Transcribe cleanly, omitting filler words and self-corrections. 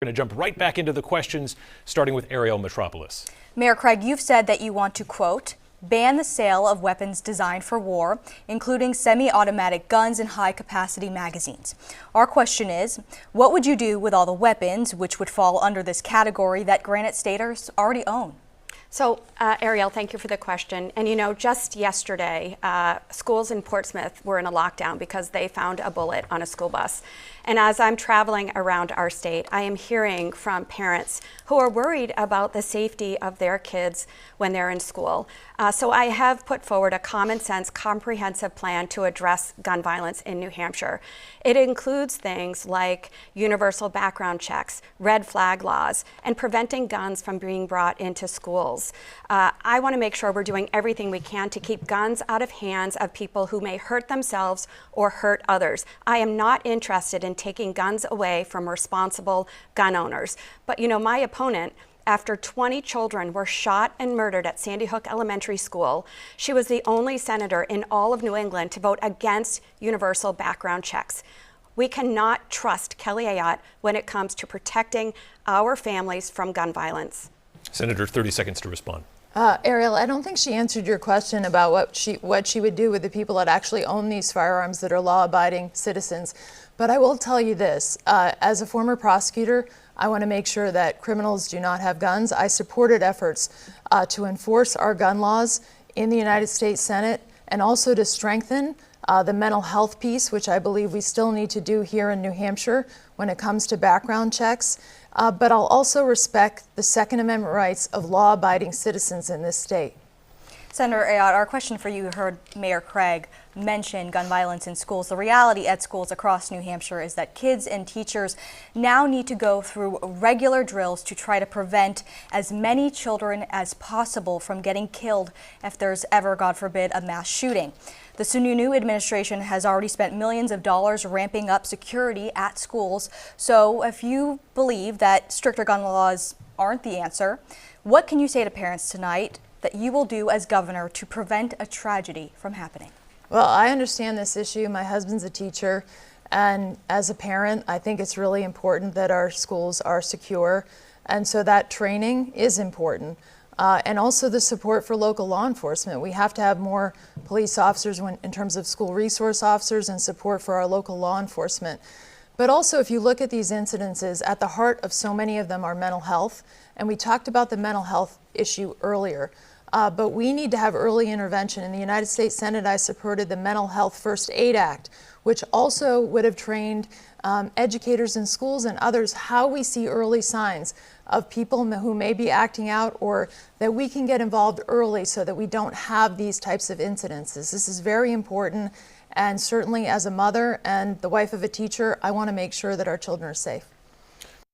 We're going to jump right back into the questions, starting with Ariel Metropolis. Mayor Craig, you've said that you want to, quote, ban the sale of weapons designed for war, including semi-automatic guns and high-capacity magazines. Our question is, what would you do with all the weapons which would fall under this category that Granite Staters already own? So, Ariel, thank you for the question. And you know, just yesterday, schools in Portsmouth were in a lockdown because they found a bullet on a school bus. And as I'm traveling around our state, I am hearing from parents who are worried about the safety of their kids when they're in school. So I have put forward a common sense, comprehensive plan to address gun violence in New Hampshire. It includes things like universal background checks, red flag laws, and preventing guns from being brought into schools. I want to make sure we're doing everything we can to keep guns out of hands of people who may hurt themselves or hurt others. I am not interested in taking guns away from responsible gun owners. But you know, my opponent, after 20 children were shot and murdered at Sandy Hook Elementary School, she was the only senator in all of New England to vote against universal background checks. We cannot trust Kelly Ayotte when it comes to protecting our families from gun violence. Senator, 30 seconds to respond. Ariel, I don't think she answered your question about what she would do with the people that actually own these firearms that are law-abiding citizens. But I will tell you this, as a former prosecutor, I want to make sure that criminals do not have guns. I supported efforts to enforce our gun laws in the United States Senate and also to strengthen the mental health piece, which I believe we still need to do here in New Hampshire when it comes to background checks. But I'll also respect the Second Amendment rights of law-abiding citizens in this state. Senator Ayotte, our question for you, heard Mayor Craig mention gun violence in schools. The reality at schools across New Hampshire is that kids and teachers now need to go through regular drills to try to prevent as many children as possible from getting killed if there's ever, God forbid, a mass shooting. The Sununu administration has already spent millions of dollars ramping up security at schools. So if you believe that stricter gun laws aren't the answer, what can you say to parents tonight that you will do as governor to prevent a tragedy from happening? Well, I understand this issue. My husband's a teacher, and as a parent, I think it's really important that our schools are secure, and so that training is important. And also the support for local law enforcement. We have to have more police officers in terms of school resource officers and support for our local law enforcement. But also, if you look at these incidences, at the heart of so many of them are mental health, and we talked about the mental health issue earlier. But we need to have early intervention. In the United States Senate, I supported the Mental Health First Aid Act, which also would have trained educators in schools and others how we see early signs of people who may be acting out, or that we can get involved early so that we don't have these types of incidences. This is very important, and certainly as a mother and the wife of a teacher, I want to make sure that our children are safe.